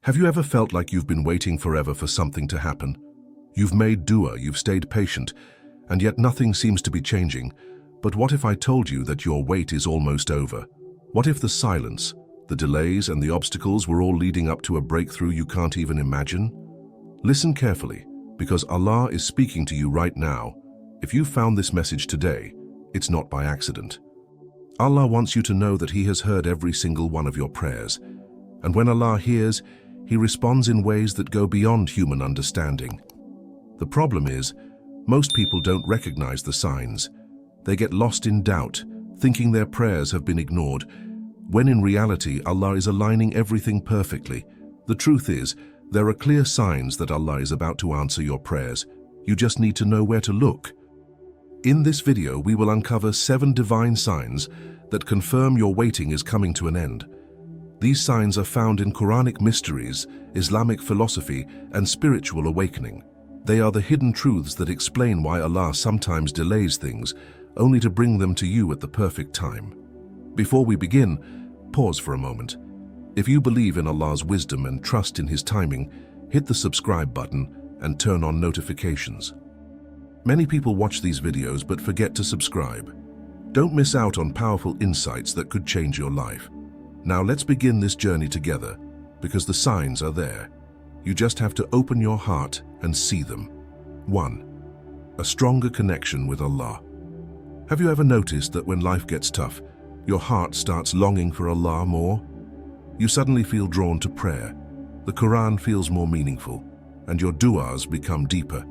Have you ever felt like you've been waiting forever for something to happen? You've made dua, you've stayed patient, and yet nothing seems to be changing. But what if I told you that your wait is almost over? What if the silence, the delays, and the obstacles were all leading up to a breakthrough you can't even imagine? Listen carefully, because Allah is speaking to you right now. If you found this message today, it's not by accident. Allah wants you to know that He has heard every single one of your prayers. And when Allah hears, He responds in ways that go beyond human understanding. The problem is, most people don't recognize the signs. They get lost in doubt, thinking their prayers have been ignored, when in reality Allah is aligning everything perfectly. The truth is, there are clear signs that Allah is about to answer your prayers. You just need to know where to look. In this video, we will uncover 7 divine signs that confirm your waiting is coming to an end. These signs are found in Quranic mysteries, Islamic philosophy, and spiritual awakening. They are the hidden truths that explain why Allah sometimes delays things, only to bring them to you at the perfect time. Before we begin, pause for a moment. If you believe in Allah's wisdom and trust in His timing, hit the subscribe button and turn on notifications. Many people watch these videos but forget to subscribe. Don't miss out on powerful insights that could change your life. Now let's begin this journey together, because the signs are there. You just have to open your heart and see them. 1. A stronger connection with Allah. Have you ever noticed that when life gets tough, your heart starts longing for Allah more? You suddenly feel drawn to prayer. The Quran feels more meaningful, and your du'as become deeper.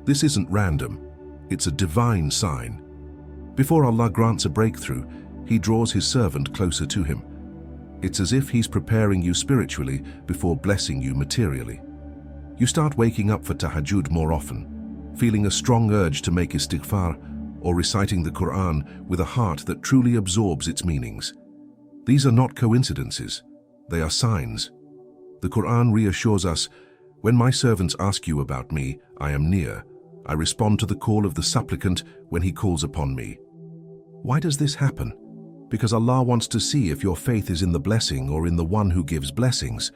This isn't random. It's a divine sign. Before Allah grants a breakthrough, He draws His servant closer to Him. It's as if He's preparing you spiritually before blessing you materially. You start waking up for tahajjud more often, feeling a strong urge to make istighfar or reciting the Quran with a heart that truly absorbs its meanings. These are not coincidences. They are signs. The Quran reassures us, "When my servants ask you about me, I am near. I respond to the call of the supplicant when he calls upon me." Why does this happen? Because Allah wants to see if your faith is in the blessing or in the one who gives blessings.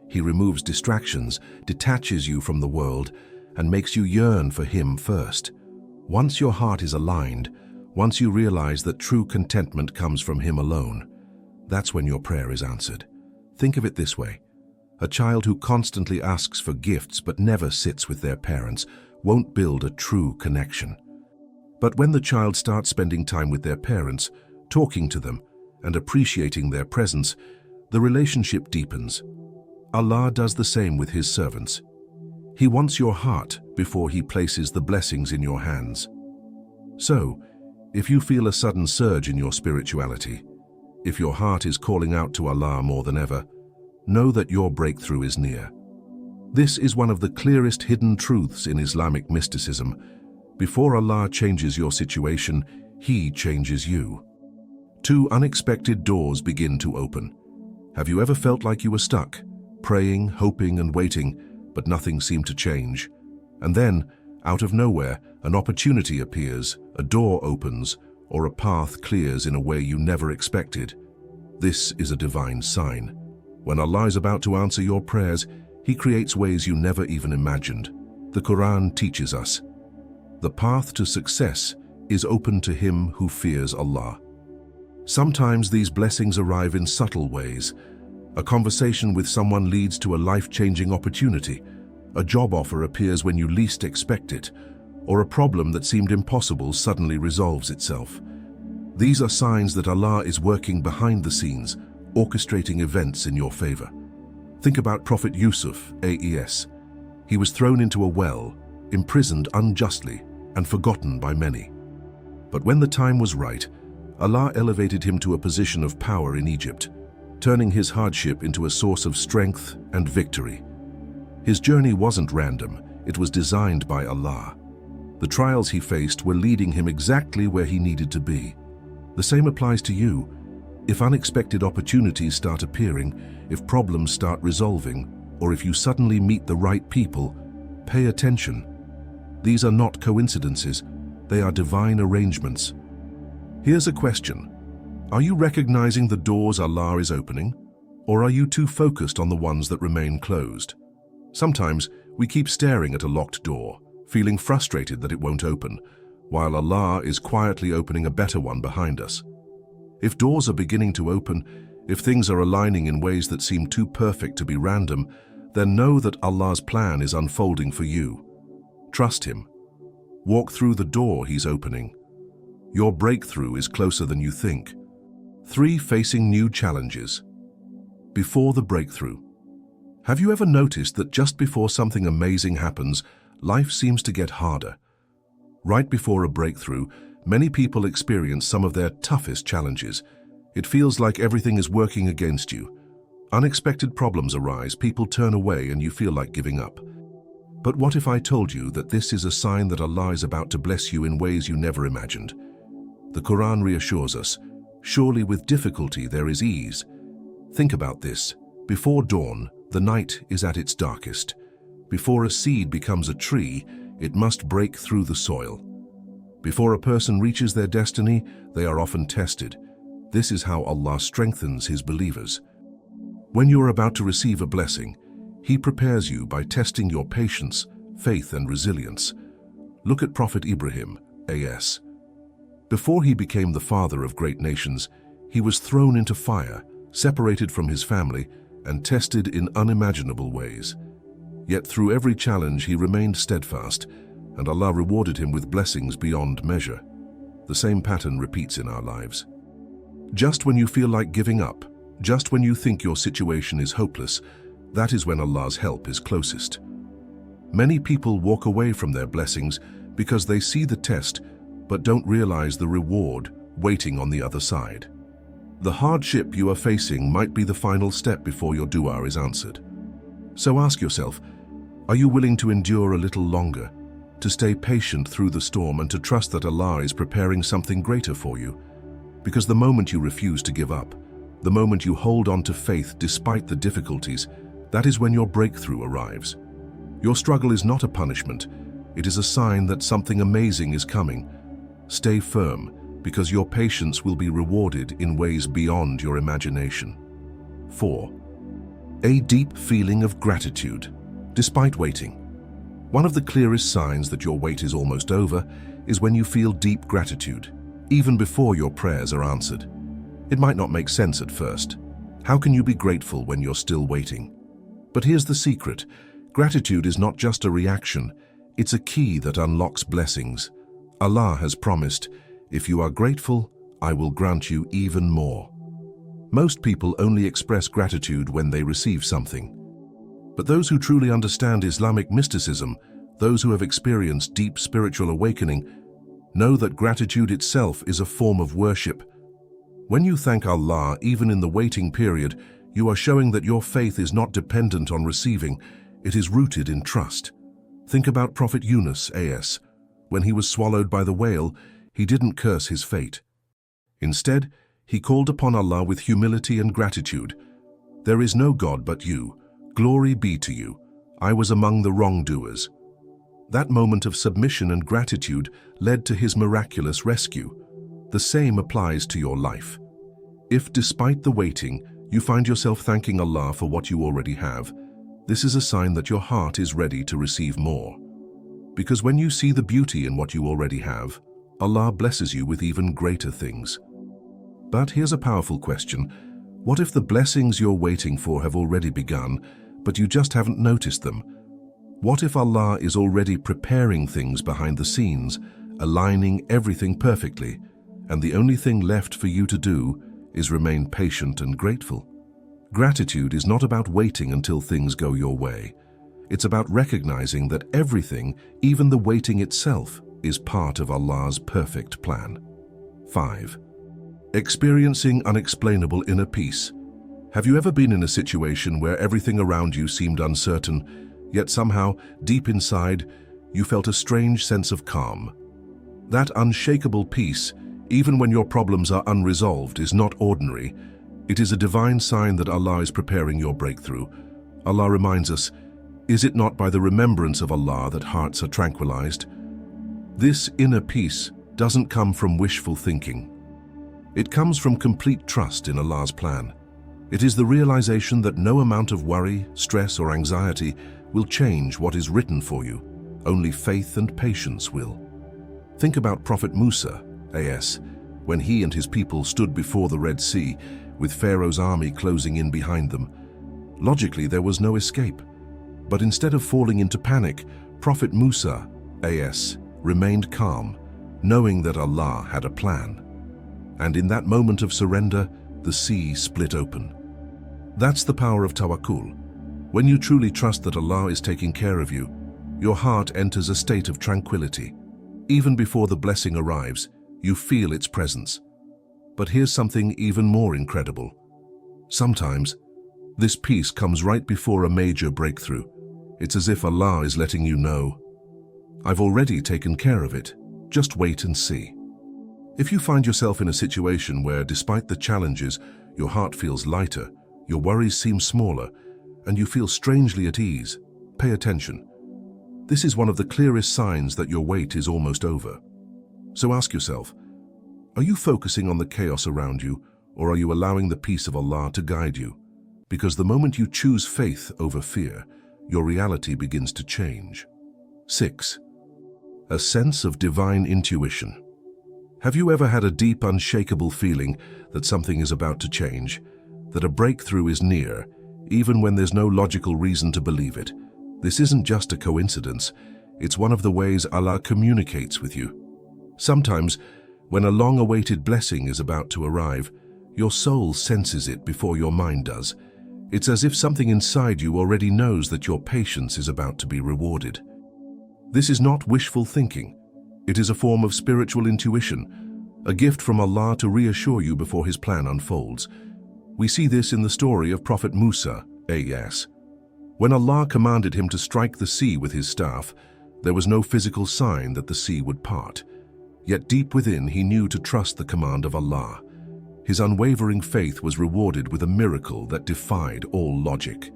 He removes distractions, detaches you from the world, and makes you yearn for Him first. Once your heart is aligned, once you realize that true contentment comes from Him alone, that's when your prayer is answered. Think of it this way. A child who constantly asks for gifts but never sits with their parents won't build a true connection. But when the child starts spending time with their parents, talking to them, and appreciating their presence, the relationship deepens. Allah does the same with His servants. He wants your heart before He places the blessings in your hands. So, if you feel a sudden surge in your spirituality, if your heart is calling out to Allah more than ever, know that your breakthrough is near. This is one of the clearest hidden truths in Islamic mysticism. Before Allah changes your situation, He changes you. 2 unexpected doors begin to open. Have you ever felt like you were stuck, praying, hoping, and waiting, but nothing seemed to change? And then, out of nowhere, an opportunity appears, a door opens, or a path clears in a way you never expected. This is a divine sign. When Allah is about to answer your prayers, He creates ways you never even imagined. The Quran teaches us, "The path to success is open to him who fears Allah." Sometimes these blessings arrive in subtle ways. A conversation with someone leads to a life-changing opportunity. A job offer appears when you least expect it, or a problem that seemed impossible suddenly resolves itself. These are signs that Allah is working behind the scenes, orchestrating events in your favor. Think about Prophet Yusuf, a.e.s. He was thrown into a well, imprisoned unjustly, and forgotten by many. But when the time was right, Allah elevated him to a position of power in Egypt, turning his hardship into a source of strength and victory. His journey wasn't random, it was designed by Allah. The trials he faced were leading him exactly where he needed to be. The same applies to you. If unexpected opportunities start appearing, if problems start resolving, or if you suddenly meet the right people, pay attention. These are not coincidences, they are divine arrangements. Here's a question. Are you recognizing the doors Allah is opening? Or are you too focused on the ones that remain closed? Sometimes we keep staring at a locked door, feeling frustrated that it won't open, while Allah is quietly opening a better one behind us. If doors are beginning to open, if things are aligning in ways that seem too perfect to be random, then know that Allah's plan is unfolding for you. Trust Him. Walk through the door He's opening. Your breakthrough is closer than you think. 3. Facing new challenges. Before the breakthrough. Have you ever noticed that just before something amazing happens, life seems to get harder? Right before a breakthrough, many people experience some of their toughest challenges. It feels like everything is working against you. Unexpected problems arise, people turn away, and you feel like giving up. But what if I told you that this is a sign that Allah is about to bless you in ways you never imagined? The Quran reassures us, surely with difficulty there is ease. Think about this. Before dawn, the night is at its darkest. Before a seed becomes a tree, it must break through the soil. Before a person reaches their destiny, they are often tested. This is how Allah strengthens His believers. When you are about to receive a blessing, He prepares you by testing your patience, faith, and resilience. Look at Prophet Ibrahim, a.s. Before he became the father of great nations, he was thrown into fire, separated from his family, and tested in unimaginable ways. Yet through every challenge he remained steadfast, and Allah rewarded him with blessings beyond measure. The same pattern repeats in our lives. Just when you feel like giving up, just when you think your situation is hopeless, that is when Allah's help is closest. Many people walk away from their blessings because they see the test but don't realize the reward waiting on the other side. The hardship you are facing might be the final step before your dua is answered. So ask yourself, are you willing to endure a little longer, to stay patient through the storm, and to trust that Allah is preparing something greater for you? Because the moment you refuse to give up, the moment you hold on to faith despite the difficulties, that is when your breakthrough arrives. Your struggle is not a punishment, it is a sign that something amazing is coming. Stay firm, because your patience will be rewarded in ways beyond your imagination. 4. A deep feeling of gratitude, despite waiting. One of the clearest signs that your wait is almost over is when you feel deep gratitude, even before your prayers are answered. It might not make sense at first. How can you be grateful when you're still waiting? But here's the secret. Gratitude is not just a reaction, it's a key that unlocks blessings. Allah has promised, if you are grateful, I will grant you even more. Most people only express gratitude when they receive something. But those who truly understand Islamic mysticism, those who have experienced deep spiritual awakening, know that gratitude itself is a form of worship. When you thank Allah, even in the waiting period, you are showing that your faith is not dependent on receiving, it is rooted in trust. Think about Prophet Yunus, a.s. When he was swallowed by the whale, he didn't curse his fate. Instead, he called upon Allah with humility and gratitude. There is no God but you. Glory be to you. I was among the wrongdoers. That moment of submission and gratitude led to his miraculous rescue. The same applies to your life. If, despite the waiting, you find yourself thanking Allah for what you already have, this is a sign that your heart is ready to receive more. Because when you see the beauty in what you already have, Allah blesses you with even greater things. But here's a powerful question. What if the blessings you're waiting for have already begun, but you just haven't noticed them? What if Allah is already preparing things behind the scenes, aligning everything perfectly, and the only thing left for you to do is remain patient and grateful? Gratitude is not about waiting until things go your way. It's about recognizing that everything, even the waiting itself, is part of Allah's perfect plan. 5. Experiencing unexplainable inner peace. Have you ever been in a situation where everything around you seemed uncertain, yet somehow, deep inside, you felt a strange sense of calm? That unshakable peace, even when your problems are unresolved, is not ordinary. It is a divine sign that Allah is preparing your breakthrough. Allah reminds us, is it not by the remembrance of Allah that hearts are tranquilized? This inner peace doesn't come from wishful thinking. It comes from complete trust in Allah's plan. It is the realization that no amount of worry, stress, or anxiety will change what is written for you. Only faith and patience will. Think about Prophet Musa, AS, when he and his people stood before the Red Sea, with Pharaoh's army closing in behind them. Logically, there was no escape. But instead of falling into panic, Prophet Musa, AS, remained calm, knowing that Allah had a plan. And in that moment of surrender, the sea split open. That's the power of tawakkul. When you truly trust that Allah is taking care of you, your heart enters a state of tranquility. Even before the blessing arrives, you feel its presence. But here's something even more incredible. Sometimes, this peace comes right before a major breakthrough. It's as if Allah is letting you know, I've already taken care of it. Just wait and see. If you find yourself in a situation where, despite the challenges, your heart feels lighter, your worries seem smaller, and you feel strangely at ease, pay attention. This is one of the clearest signs that your wait is almost over. So ask yourself, are you focusing on the chaos around you, or are you allowing the peace of Allah to guide you? Because the moment you choose faith over fear, your reality begins to change. 6. A sense of divine intuition. Have you ever had a deep, unshakable feeling that something is about to change, that a breakthrough is near, even when there's no logical reason to believe it? This isn't just a coincidence, it's one of the ways Allah communicates with you. Sometimes, when a long-awaited blessing is about to arrive, your soul senses it before your mind does. It's as if something inside you already knows that your patience is about to be rewarded. This is not wishful thinking. It is a form of spiritual intuition, a gift from Allah to reassure you before His plan unfolds. We see this in the story of Prophet Musa, AS. When Allah commanded him to strike the sea with his staff, there was no physical sign that the sea would part. Yet deep within, he knew to trust the command of Allah. His unwavering faith was rewarded with a miracle that defied all logic.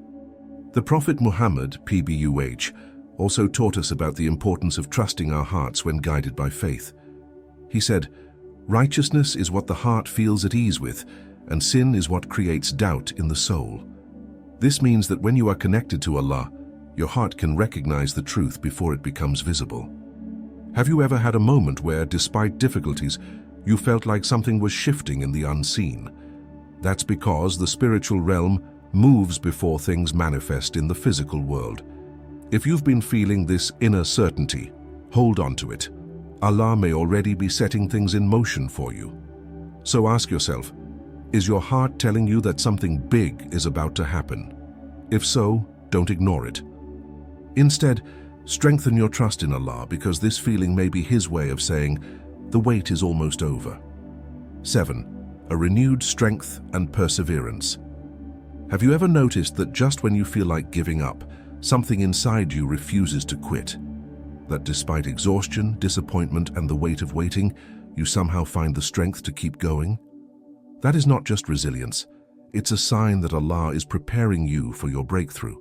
The Prophet Muhammad, PBUH, also taught us about the importance of trusting our hearts when guided by faith. He said, "Righteousness is what the heart feels at ease with, and sin is what creates doubt in the soul." This means that when you are connected to Allah, your heart can recognize the truth before it becomes visible. Have you ever had a moment where, despite difficulties, you felt like something was shifting in the unseen? That's because the spiritual realm moves before things manifest in the physical world. If you've been feeling this inner certainty, hold on to it. Allah may already be setting things in motion for you. So ask yourself, is your heart telling you that something big is about to happen? If so, don't ignore it. Instead, strengthen your trust in Allah, because this feeling may be His way of saying, the wait is almost over. 7. A renewed strength and perseverance. Have you ever noticed that just when you feel like giving up, something inside you refuses to quit? That despite exhaustion, disappointment, and the weight of waiting, you somehow find the strength to keep going? That is not just resilience. It's a sign that Allah is preparing you for your breakthrough.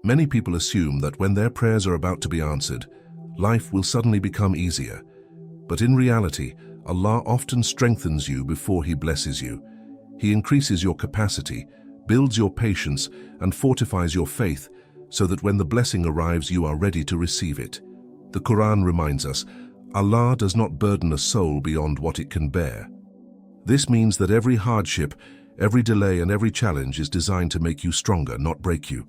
Many people assume that when their prayers are about to be answered, life will suddenly become easier. But in reality, Allah often strengthens you before He blesses you. He increases your capacity, builds your patience, and fortifies your faith so that when the blessing arrives, you are ready to receive it. The Quran reminds us, Allah does not burden a soul beyond what it can bear. This means that every hardship, every delay, and every challenge is designed to make you stronger, not break you.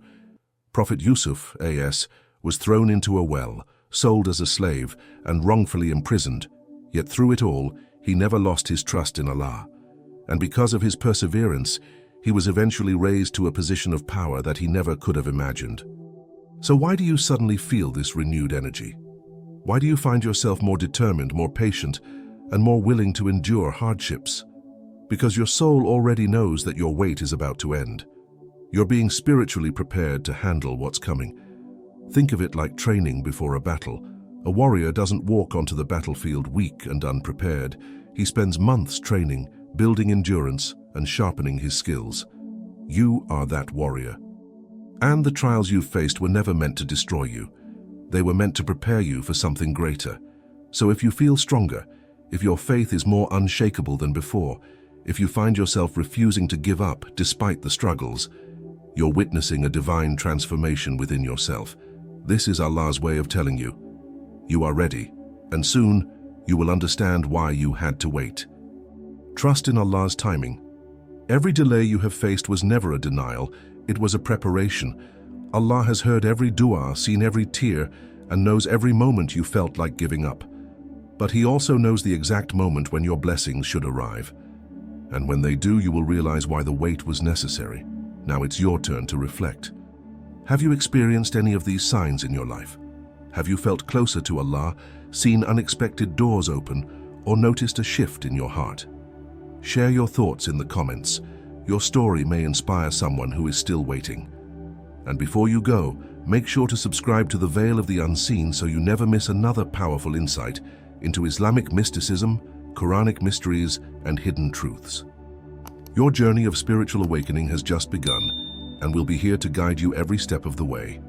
Prophet Yusuf, AS, was thrown into a well, sold as a slave, and wrongfully imprisoned. Yet through it all, he never lost his trust in Allah. And because of his perseverance, he was eventually raised to a position of power that he never could have imagined. So why do you suddenly feel this renewed energy? Why do you find yourself more determined, more patient, and more willing to endure hardships? Because your soul already knows that your wait is about to end. You're being spiritually prepared to handle what's coming. Think of it like training before a battle. A warrior doesn't walk onto the battlefield weak and unprepared. He spends months training, building endurance, and sharpening his skills. You are that warrior. And the trials you've faced were never meant to destroy you. They were meant to prepare you for something greater. So if you feel stronger, if your faith is more unshakable than before, If you find yourself refusing to give up despite the struggles, you're witnessing a divine transformation within yourself. This is Allah's way of telling you, you are ready, and soon you will understand why you had to wait. Trust in Allah's timing. Every delay you have faced was never a denial, it was a preparation. Allah has heard every dua, seen every tear, and knows every moment you felt like giving up. But He also knows the exact moment when your blessings should arrive. And when they do, you will realize why the wait was necessary. Now it's your turn to reflect. Have you experienced any of these signs in your life? Have you felt closer to Allah, seen unexpected doors open, or noticed a shift in your heart? Share your thoughts in the comments. Your story may inspire someone who is still waiting. And before you go, make sure to subscribe to the Veil of the Unseen so you never miss another powerful insight into Islamic mysticism, Quranic mysteries, and hidden truths. Your journey of spiritual awakening has just begun, and we'll be here to guide you every step of the way.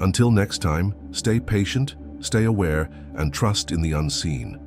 Until next time, stay patient, stay aware, and trust in the unseen.